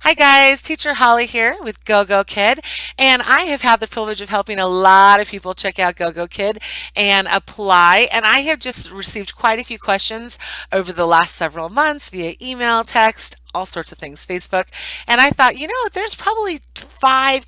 Hi guys, Teacher Holly here with GOGOKID, and I have had the privilege of helping a lot of people check out GOGOKID and apply, and I have just received quite a few questions over the last several months via email, text, all sorts of things, Facebook, and I thought, there's probably five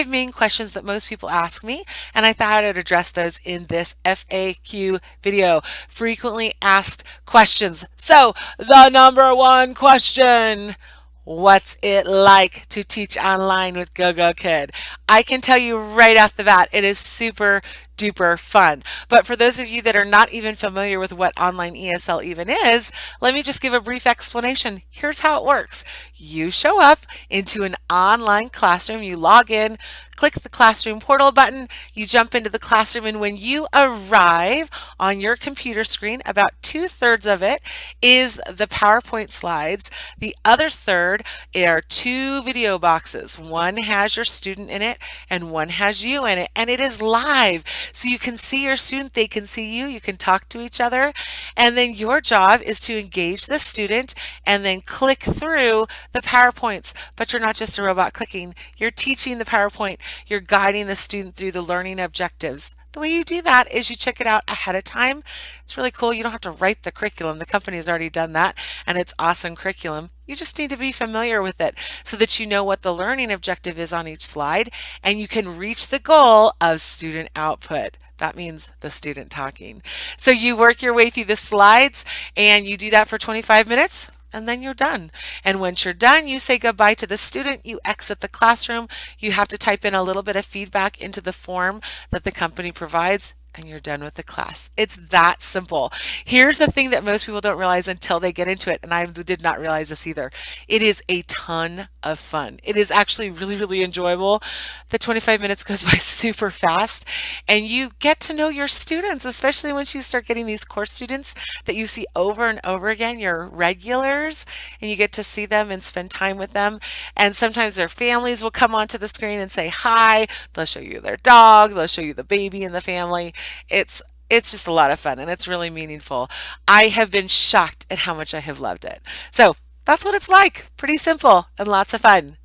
main questions that most people ask me, and I thought I'd address those in this FAQ video, frequently asked questions. So, the number one question: what's it like to teach online with GoGoKid? I can tell you right off the bat, it is super duper fun. But for those of you that are not even familiar with what online ESL even is, let me just give a brief explanation. Here's how it works. You show up into an online classroom, you log in, click the classroom portal button, you jump into the classroom, and when you arrive on your computer screen, about 2/3 of it is the PowerPoint slides. The other third are two video boxes. One has your student in it and one has you in it, and it is live. So you can see your student, they can see you, you can talk to each other, and then your job is to engage the student and then click through the PowerPoints. But you're not just a robot clicking, you're teaching the PowerPoint, you're guiding the student through the learning objectives. The way you do that is you check it out ahead of time. It's really cool. You don't have to write the curriculum. The company has already done that, and it's awesome curriculum. You just need to be familiar with it so that you know what the learning objective is on each slide, and you can reach the goal of student output. That means the student talking. So you work your way through the slides, and you do that for 25 minutes. And then you're done. And once you're done, you say goodbye to the student, you exit the classroom, you have to type in a little bit of feedback into the form that the company provides, and you're done with the class. It's that simple. Here's the thing that most people don't realize until they get into it, and I did not realize this either. It is a ton of fun. It is actually really, really enjoyable. The 25 minutes goes by super fast, and you get to know your students, especially once you start getting these course students that you see over and over again, your regulars, and you get to see them and spend time with them. And sometimes their families will come onto the screen and say hi. They'll show you their dog, they'll show you the baby in the family. It's just a lot of fun, and it's really meaningful. I have been shocked at how much I have loved it. So that's what it's like. Pretty simple and lots of fun.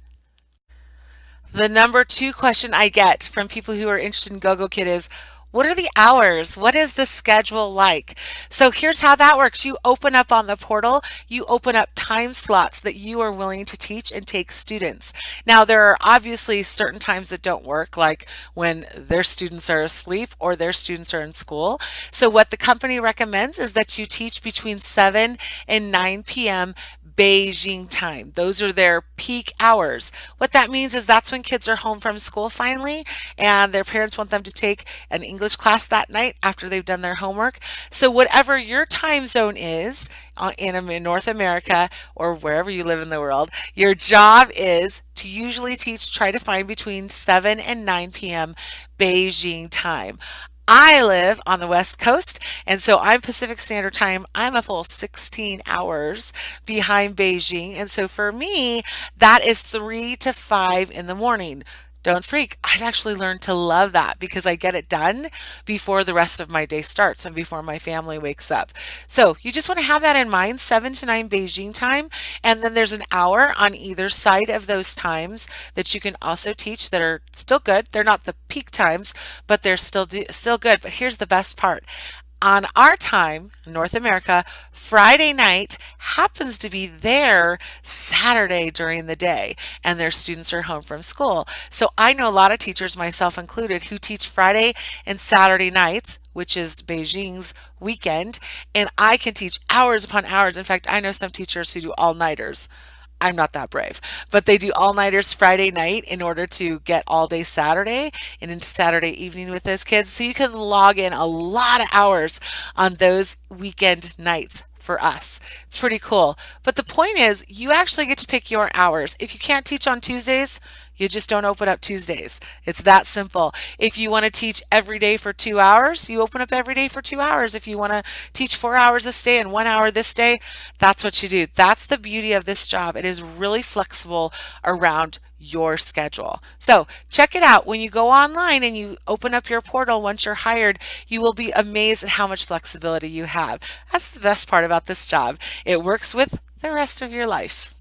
The number two question I get from people who are interested in GoGoKid is, what are the hours? What is the schedule like? So here's how that works. You open up on the portal, you open up time slots that you are willing to teach and take students. Now, there are obviously certain times that don't work, like when their students are asleep or their students are in school. So what the company recommends is that you teach between 7 and 9 p.m. Beijing time. Those are their peak hours. What that means is that's when kids are home from school finally, and their parents want them to take an English class that night after they've done their homework. So whatever your time zone is in North America or wherever you live in the world, your job is to usually try to find between 7 and 9 p.m. Beijing time. I live on the West Coast, and so I'm Pacific Standard Time. I'm a full 16 hours behind Beijing, and so for me, that is 3 to 5 in the morning. Don't freak. I've actually learned to love that because I get it done before the rest of my day starts and before my family wakes up. So you just want to have that in mind, 7 to 9 Beijing time. And then there's an hour on either side of those times that you can also teach that are still good. They're not the peak times, but they're still good. But here's the best part. On our time, North America, Friday night happens to be their Saturday during the day, and their students are home from school. So I know a lot of teachers, myself included, who teach Friday and Saturday nights, which is Beijing's weekend, and I can teach hours upon hours. In fact, I know some teachers who do all-nighters. I'm not that brave, but they do all-nighters Friday night in order to get all day Saturday and into Saturday evening with those kids. So you can log in a lot of hours on those weekend nights for us. It's pretty cool. But the point is, you actually get to pick your hours. If you can't teach on Tuesdays, you just don't open up Tuesdays. It's that simple. If you want to teach every day for 2 hours, you open up every day for 2 hours. If you want to teach 4 hours this day and 1 hour this day, that's what you do. That's the beauty of this job. It is really flexible around your schedule. So check it out. When you go online and you open up your portal once you're hired, you will be amazed at how much flexibility you have. That's the best part about this job. It works with the rest of your life.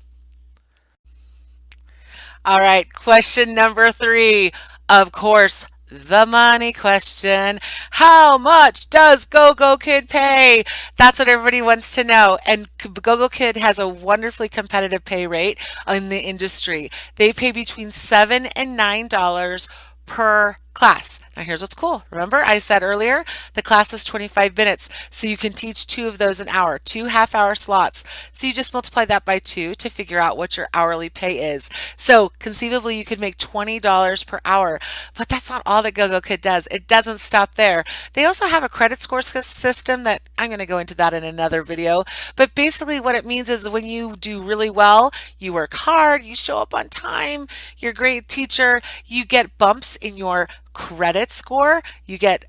All right, question number three. Of course, the money question. How much does GoGoKid pay? That's what everybody wants to know. And GoGoKid has a wonderfully competitive pay rate in the industry. They pay between $7 and $9 per class. Now here's what's cool. Remember I said earlier the class is 25 minutes, so you can teach two of those an hour, two half-hour slots. So you just multiply that by two to figure out what your hourly pay is. So conceivably you could make $20 per hour, but that's not all that GoGoKid does. It doesn't stop there. They also have a credit score system that I'm going to go into that in another video. But basically what it means is when you do really well, you work hard, you show up on time, you're a great teacher, you get bumps in your credit score. You get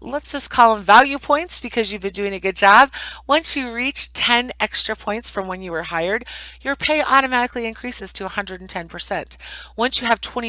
let's just call them value points because you've been doing a good job. Once you reach 10 extra points from when you were hired, your pay automatically increases to 110%. Once you have 20,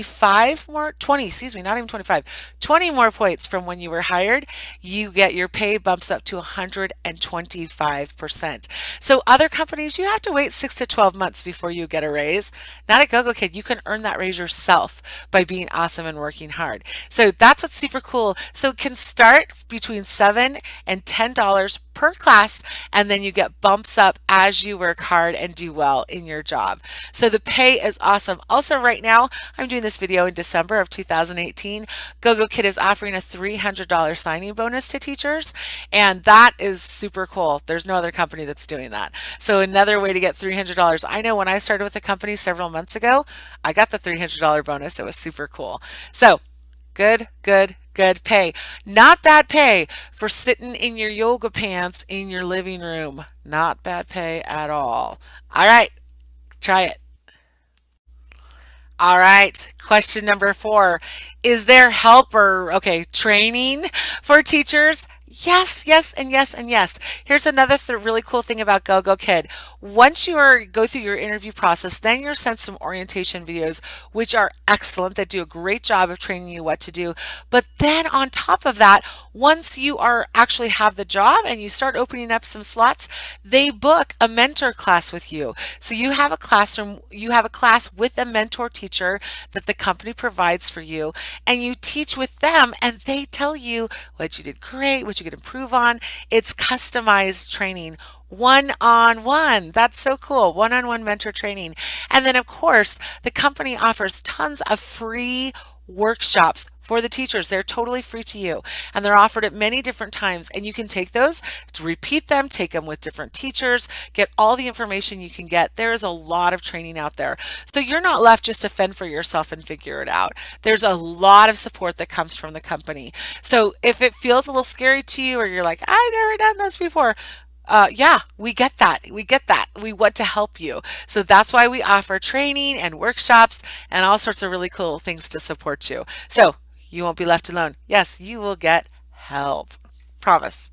excuse me, not even 25, 20 more points from when you were hired, you get your pay bumps up to 125%. So other companies, you have to wait 6 to 12 months before you get a raise. Not at GoGoKid, you can earn that raise yourself by being awesome and working hard. So that's what's super cool. So it can start between $7 and $10 per class, and then you get bumps up as you work hard and do well in your job. So the pay is awesome. Also right now, I'm doing this video in December of 2018. GoGoKid is offering a $300 signing bonus to teachers, and that is super cool. There's no other company that's doing that. So another way to get $300. I know when I started with the company several months ago, I got the $300 bonus. It was super cool. So good, good, good pay. Not bad pay for sitting in your yoga pants in your living room. Not bad pay at all. All right, try it. All right, question number four. Is there help or, okay, training for teachers? Yes, yes, and yes, and yes. Here's another really cool thing about GoGoKid. Once go through your interview process, then you're sent some orientation videos, which are excellent, that do a great job of training you what to do. But then on top of that, once you are actually have the job and you start opening up some slots, they book a mentor class with you. So you have a classroom, you have a class with a mentor teacher that the company provides for you, and you teach with them, and they tell you what you did great, what you could improve on. It's customized training. One-on-one. That's so cool. One-on-one mentor training. And then, of course, the company offers tons of free workshops for the teachers. They're totally free to you, and they're offered at many different times, and you can take those to repeat them, take them with different teachers, get all the information you can get. There is a lot of training out there, so you're not left just to fend for yourself and figure it out. There's a lot of support that comes from the company. So if it feels a little scary to you, or you're like, I've never done this before, yeah, we get that. We get that. We want to help you. So that's why we offer training and workshops and all sorts of really cool things to support you. So you won't be left alone. Yes, you will get help. Promise.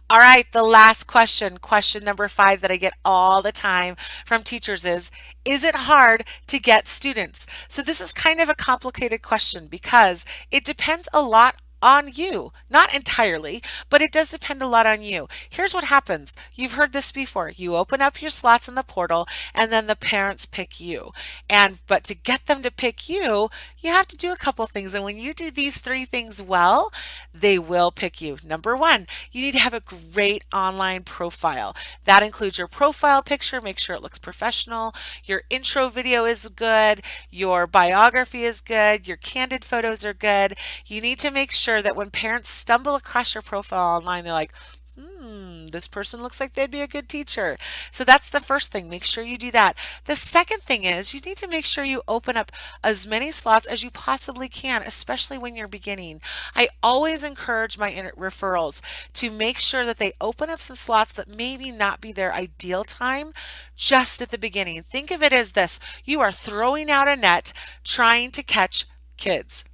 All right, the last question, question number five that I get all the time from teachers is it hard to get students? So this is kind of a complicated question because it depends a lot on you. Not entirely, but it does depend a lot on you. Here's what happens. You've heard this before. You open up your slots in the portal and then the parents pick you. But to get them to pick you, you have to do a couple things. And when you do these three things well, they will pick you. Number one, you need to have a great online profile. That includes your profile picture, make sure it looks professional. Your intro video is good. Your biography is good. Your candid photos are good. You need to make sure that when parents stumble across your profile online, they're like, this person looks like they'd be a good teacher. So that's the first thing. Make sure you do that. The second thing is you need to make sure you open up as many slots as you possibly can, especially when you're beginning. I always encourage my referrals to make sure that they open up some slots that maybe not be their ideal time just at the beginning. Think of it as this. You are throwing out a net trying to catch kids.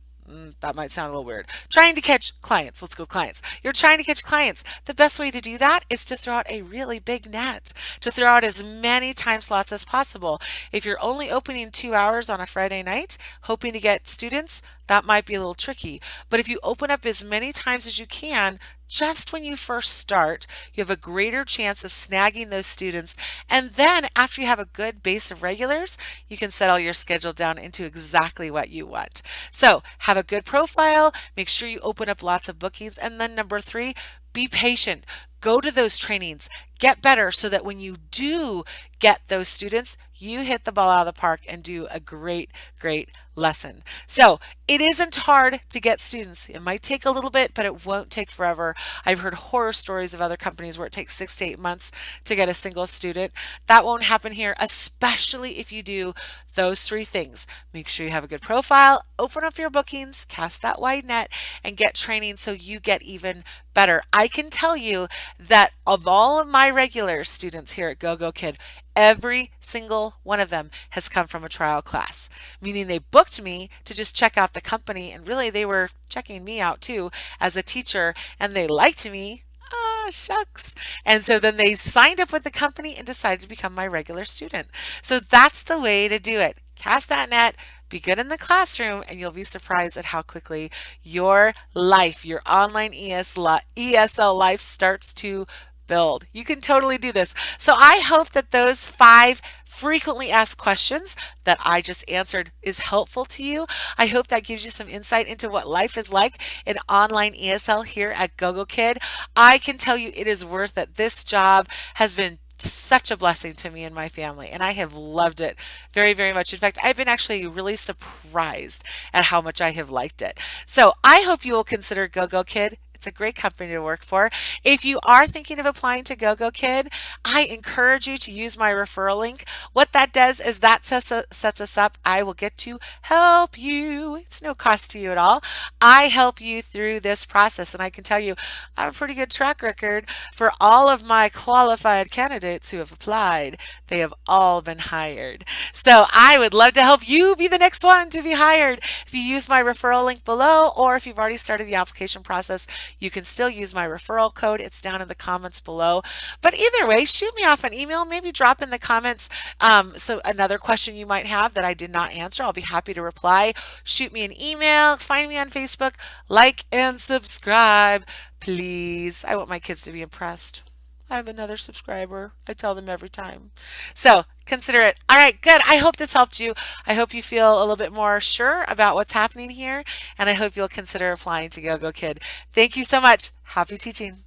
That might sound a little weird. Trying to catch clients. Let's go clients. You're trying to catch clients. The best way to do that is to throw out a really big net, to throw out as many time slots as possible. If you're only opening 2 hours on a Friday night, hoping to get students, that might be a little tricky. But if you open up as many times as you can, just when you first start, you have a greater chance of snagging those students. And then after you have a good base of regulars, you can settle your schedule down into exactly what you want. So have a good profile, make sure you open up lots of bookings. And then number three, be patient. Go to those trainings, get better so that when you do get those students, you hit the ball out of the park and do a great lesson. So it isn't hard to get students. It might take a little bit, but it won't take forever. I've heard horror stories of other companies where it takes 6 to 8 months to get a single student. That won't happen here, especially if you do those three things. Make sure you have a good profile, open up your bookings, cast that wide net, and get training so you get even better. I can tell you that of all of my regular students here at GOGOKID, every single one of them has come from a trial class, meaning they booked me to just check out the company, and really they were checking me out too as a teacher, and they liked me. Ah, shucks. And so then they signed up with the company and decided to become my regular student. So that's the way to do it. Cast that net, be good in the classroom, and you'll be surprised at how quickly your life, your online ESL life starts to build. You can totally do this. So I hope that those 5 frequently asked questions that I just answered is helpful to you. I hope that gives you some insight into what life is like in online ESL here at GOGOKID. I can tell you it is worth it. This job has been such a blessing to me and my family, and I have loved it very much. In fact, I've been actually really surprised at how much I have liked it. So I hope you will consider GOGOKID. It's a great company to work for. If you are thinking of applying to GOGOKID, I encourage you to use my referral link. What that does is that sets us up. I will get to help you. It's no cost to you at all. I help you through this process, and I can tell you I have a pretty good track record for all of my qualified candidates who have applied. They have all been hired. So I would love to help you be the next one to be hired. If you use my referral link below, or if you've already started the application process, you can still use my referral code. It's down in the comments below. But either way, shoot me off an email. Maybe drop in the comments so another question you might have that I did not answer. I'll be happy to reply. Shoot me an email. Find me on Facebook. Like and subscribe, please. I want my kids to be impressed. I have another subscriber. I tell them every time. So consider it. All right, good. I hope this helped you. I hope you feel a little bit more sure about what's happening here, and I hope you'll consider applying to GOGOKID. Thank you so much. Happy teaching.